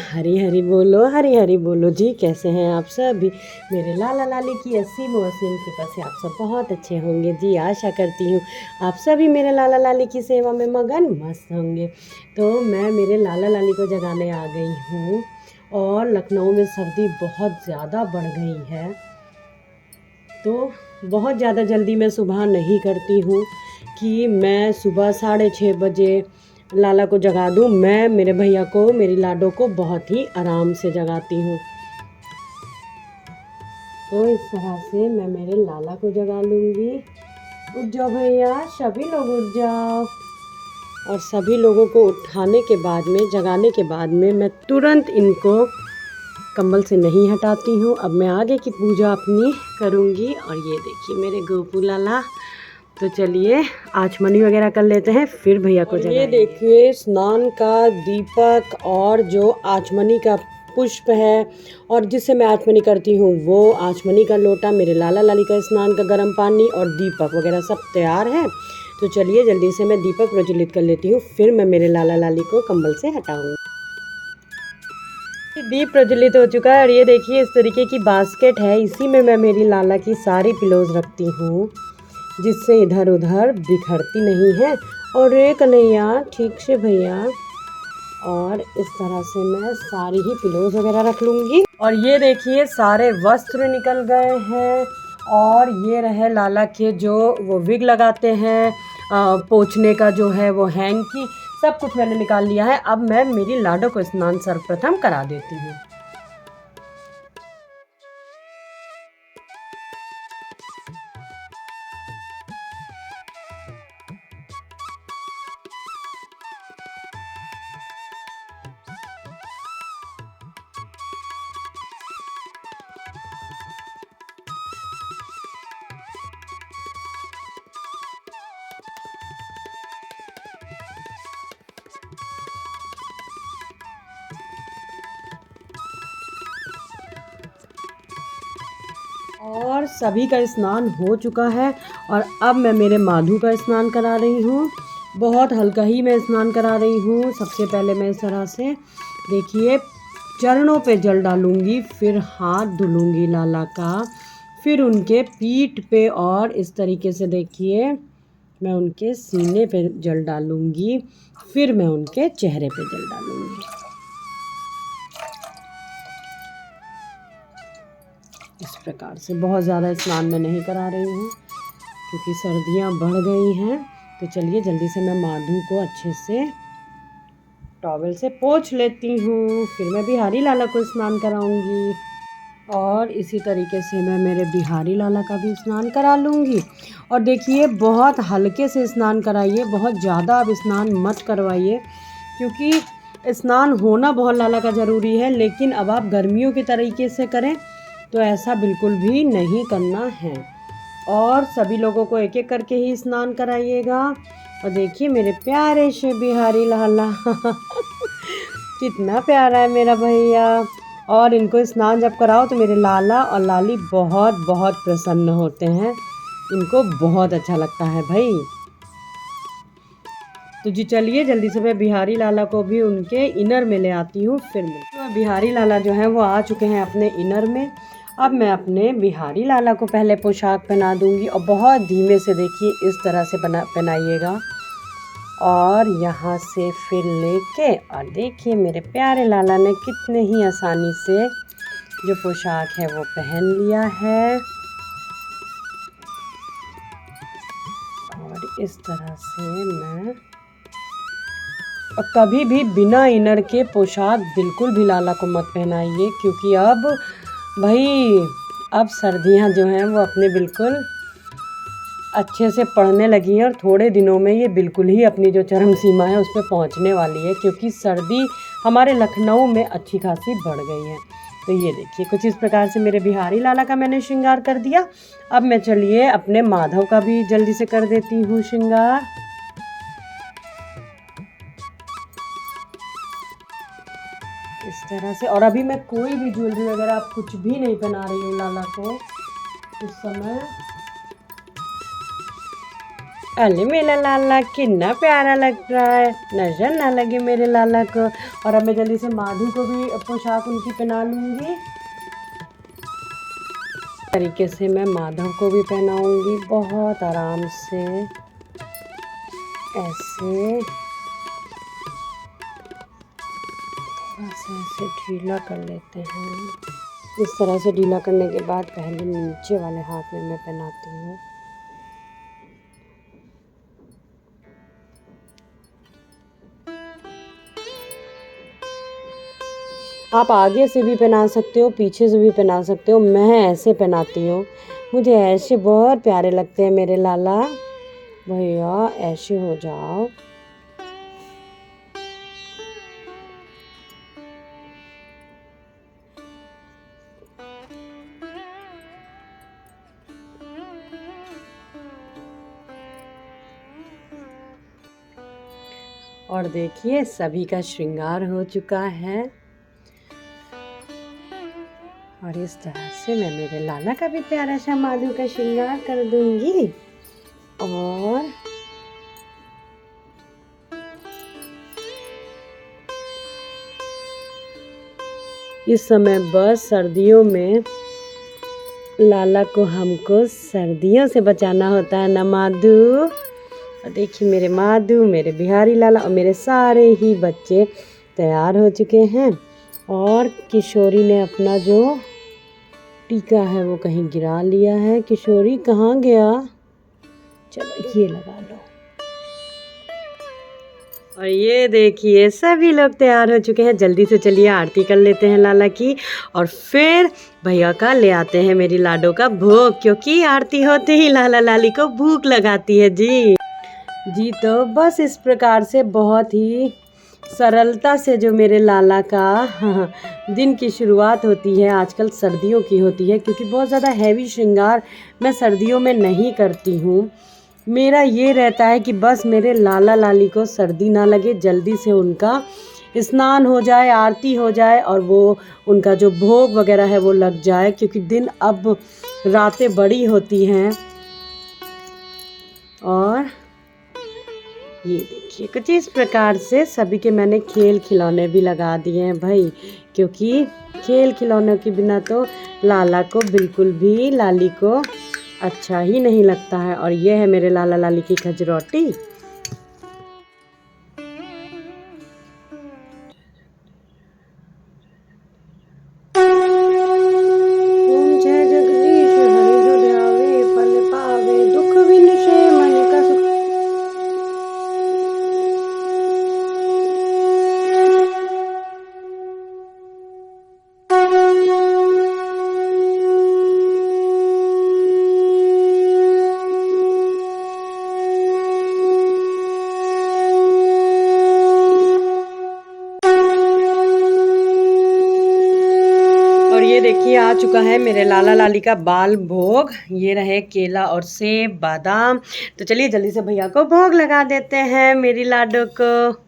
हरी हरी बोलो, हरी हरी बोलो जी। कैसे हैं आप सभी? मेरे लाला लाली की असीम व असीम कृपा से आप सब बहुत अच्छे होंगे जी। आशा करती हूँ आप सभी मेरे लाला लाली की सेवा में मगन मस्त होंगे। तो मैं मेरे लाला लाली को जगाने आ गई हूँ और लखनऊ में सर्दी बहुत ज़्यादा बढ़ गई है, तो बहुत ज़्यादा जल्दी मैं सुबह नहीं करती हूँ कि मैं सुबह 6:30 बजे लाला को जगा दूँ। मैं मेरे भैया को, मेरी लाडो को बहुत ही आराम से जगाती हूँ। तो इस तरह से मैं मेरे लाला को जगा लूँगी। उठ जाओ भैया, सभी लोग उठ जाओ। और सभी लोगों को उठाने के बाद में, जगाने के बाद में मैं तुरंत इनको कंबल से नहीं हटाती हूँ। अब मैं आगे की पूजा अपनी करूँगी। और ये देखिए मेरे गोपू लाला। तो चलिए आचमनी वगैरह कर लेते हैं, फिर भैया को जगाएंगे। ये देखिए स्नान का दीपक और जो आचमनी का पुष्प है और जिससे मैं आचमनी करती हूँ वो आचमनी का लोटा, मेरे लाला लाली का स्नान का गर्म पानी और दीपक वगैरह सब तैयार है। तो चलिए जल्दी से मैं दीपक प्रज्वलित कर लेती हूँ, फिर मैं मेरे लाला लाली को कंबल से हटाऊँगी। दीप प्रज्वलित हो चुका है और ये देखिए इस तरीके की बास्केट है, इसी में मैं मेरी लाला की सारी पिलोज रखती हूँ जिससे इधर उधर बिखरती नहीं है। और रे कन्हैया ठीक से भैया। और इस तरह से मैं सारी ही पिलोज वगैरह रख लूँगी। और ये देखिए सारे वस्त्र निकल गए हैं और ये रहे लाला के जो वो विग लगाते हैं, पोंछने का जो है वो हैंकी, सब कुछ मैंने निकाल लिया है। अब मैं मेरी लाडो को स्नान सर्वप्रथम करा देती हूँ। और सभी का स्नान हो चुका है और अब मैं मेरे माधु का स्नान करा रही हूँ। बहुत हल्का ही मैं स्नान करा रही हूँ। सबसे पहले मैं इस तरह से देखिए चरणों पे जल डालूँगी, फिर हाथ धुलूँगी लाला का, फिर उनके पीठ पे और इस तरीके से देखिए मैं उनके सीने पे जल डालूँगी, फिर मैं उनके चेहरे पे जल डालूँगी। इस प्रकार से बहुत ज़्यादा स्नान में नहीं करा रही हूँ क्योंकि सर्दियाँ बढ़ गई हैं। तो चलिए जल्दी से मैं माधु को अच्छे से टॉवल से पोंछ लेती हूँ, फिर मैं बिहारी लाला को स्नान कराऊंगी। और इसी तरीके से मैं मेरे बिहारी लाला का भी स्नान करा लूँगी। और देखिए बहुत हल्के से स्नान कराइए, बहुत ज़्यादा अब स्नान मत करवाइए क्योंकि स्नान होना बहुत लाला का ज़रूरी है, लेकिन अब आप गर्मियों के तरीके से करें तो ऐसा बिल्कुल भी नहीं करना है। और सभी लोगों को एक एक करके ही स्नान कराइएगा। और देखिए मेरे प्यारे से बिहारी लाला कितना प्यारा है मेरा भैया। और इनको स्नान जब कराओ तो मेरे लाला और लाली बहुत बहुत प्रसन्न होते हैं, इनको बहुत अच्छा लगता है भाई। तो जी चलिए जल्दी से मैं बिहारी लाला को भी उनके इनर में ले आती हूँ, फिर तो बिहारी लाला जो है वो आ चुके हैं अपने इनर में। अब मैं अपने बिहारी लाला को पहले पोशाक पहना दूंगी और बहुत धीमे से देखिए इस तरह से पहनाइएगा और यहाँ से फिर लेके और देखिए मेरे प्यारे लाला ने कितने ही आसानी से जो पोशाक है वो पहन लिया है। और इस तरह से मैं, और कभी भी बिना इनर के पोशाक बिल्कुल भी लाला को मत पहनाइए क्योंकि अब सर्दियां जो हैं वो अपने बिल्कुल अच्छे से पड़ने लगी हैं और थोड़े दिनों में ये बिल्कुल ही अपनी जो चरम सीमा है उस पर पहुँचने वाली है क्योंकि सर्दी हमारे लखनऊ में अच्छी खासी बढ़ गई है। तो ये देखिए कुछ इस प्रकार से मेरे बिहारी लाला का मैंने श्रृंगार कर दिया। अब मैं चलिए अपने माधव का भी जल्दी से कर देती हूँ श्रृंगार। इस तरह से। और अभी मैं कोई भी ज्वेलरी वगैरह आप कुछ भी नहीं पहना रही हूँ लाला को इस समय। अरे मेरा लाला कितना प्यारा लग रहा है, नजर ना लगे मेरे लाला को। और अब मैं जल्दी से माधु को भी पोशाक उनकी पहना लूँगी। तरीके से मैं माधव को भी पहनाऊंगी बहुत आराम से, ऐसे ऐसे ढीला कर लेते हैं। इस तरह से ढीला करने के बाद पहले नीचे वाले हाथ में मैं पहनाती हूँ। आप आगे से भी पहना सकते हो, पीछे से भी पहना सकते हो, मैं ऐसे पहनाती हूँ। मुझे ऐसे बहुत प्यारे लगते हैं मेरे लाला। भैया ऐसे हो जाओ। और देखिए सभी का श्रृंगार हो चुका है। और इस तरह से मैं मेरे लाला का भी प्यारा सा माधु का श्रृंगार कर दूंगी। और इस समय बस सर्दियों में लाला को हमको सर्दियों से बचाना होता है ना माधु। और देखिए मेरे माधु, मेरे बिहारी लाला और मेरे सारे ही बच्चे तैयार हो चुके हैं। और किशोरी ने अपना जो टीका है वो कहीं गिरा लिया है। किशोरी कहाँ गया? चलो ये लगा लो। और ये देखिए सभी लोग तैयार हो चुके हैं। जल्दी से चलिए आरती कर लेते हैं लाला की, और फिर भैया का ले आते हैं मेरी लाडो का भोग, क्योंकि आरती होते ही लाला लाली को भूख लगाती है जी। तो बस इस प्रकार से बहुत ही सरलता से जो मेरे लाला का दिन की शुरुआत होती है, आजकल सर्दियों की होती है, क्योंकि बहुत ज़्यादा हैवी श्रृंगार मैं सर्दियों में नहीं करती हूँ। मेरा ये रहता है कि बस मेरे लाला लाली को सर्दी ना लगे, जल्दी से उनका स्नान हो जाए, आरती हो जाए और वो उनका जो भोग वगैरह है वो लग जाए, क्योंकि दिन अब रातें बड़ी होती हैं। और ये देखिए कुछ इस प्रकार से सभी के मैंने खेल खिलौने भी लगा दिए हैं भाई, क्योंकि खेल खिलौनों के बिना तो लाला को बिल्कुल भी, लाली को अच्छा ही नहीं लगता है। और ये है मेरे लाला लाली की खजरौटी। ओम जय जगदीश हरि जो ध्यावे फल पावे दुख विनशे मन का सुख। और ये देखिए आ चुका है मेरे लाला लाली का बाल भोग। ये रहे केला और सेब, बादाम। तो चलिए जल्दी से भैया को भोग लगा देते हैं मेरी लाडो को।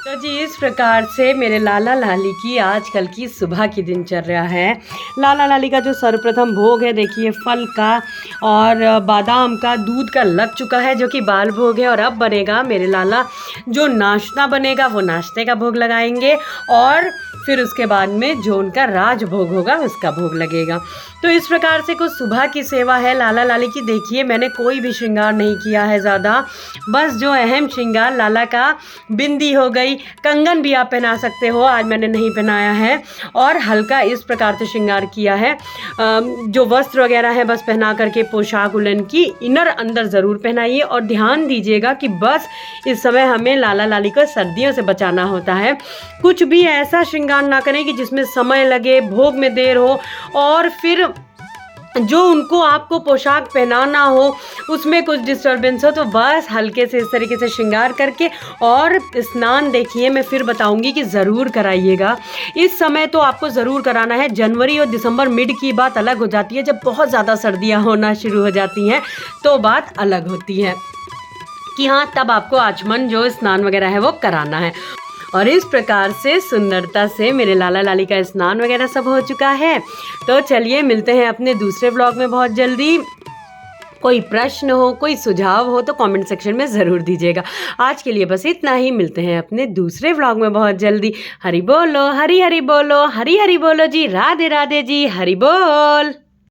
तो जी इस प्रकार से मेरे लाला लाली की आजकल की सुबह की दिनचर्या है। लाला लाली का जो सर्वप्रथम भोग है देखिए फल का और बादाम का, दूध का लग चुका है, जो कि बाल भोग है। और अब बनेगा मेरे लाला जो नाश्ता बनेगा वो नाश्ते का भोग लगाएंगे, और फिर उसके बाद में जो उनका राज भोग होगा उसका भोग लगेगा। तो इस प्रकार से कुछ सुबह की सेवा है लाला लाली की। देखिए मैंने कोई भी श्रृंगार नहीं किया है ज़्यादा, बस जो अहम श्रृंगार लाला का बिंदी हो गई, कंगन भी आप पहना सकते हो, आज मैंने नहीं पहनाया है। और हल्का इस प्रकार से श्रृंगार किया है। जो वस्त्र वगैरह है बस पहना करके पोशाक उलन की इनर अंदर ज़रूर पहनाइए। और ध्यान दीजिएगा कि बस इस समय हमें लाला लाली को सर्दियों से बचाना होता है। कुछ भी ऐसा श्रृंगार ना करें कि जिसमें समय लगे, भोग में देर हो और फिर जो उनको आपको पोशाक पहनाना हो उसमें कुछ डिस्टर्बेंस हो तो बस हल्के से इस तरीके से श्रृंगार करके और स्नान देखिए मैं फिर बताऊंगी कि ज़रूर कराइएगा। इस समय तो आपको ज़रूर कराना है। जनवरी और दिसंबर मिड की बात अलग हो जाती है, जब बहुत ज़्यादा सर्दियाँ होना शुरू हो जाती हैं तो बात अलग होती है कि हाँ तब आपको आचमन जो स्नान वगैरह है वो कराना है। और इस प्रकार से सुंदरता से मेरे लाला लाली का स्नान वगैरह सब हो चुका है। तो चलिए मिलते हैं अपने दूसरे व्लॉग में बहुत जल्दी। कोई प्रश्न हो, कोई सुझाव हो तो कमेंट सेक्शन में ज़रूर दीजिएगा। आज के लिए बस इतना ही, मिलते हैं अपने दूसरे व्लॉग में बहुत जल्दी। हरि बोलो, हरि हरि बोलो, हरि हरि बोलो जी, राधे राधे जी, हरि बोल।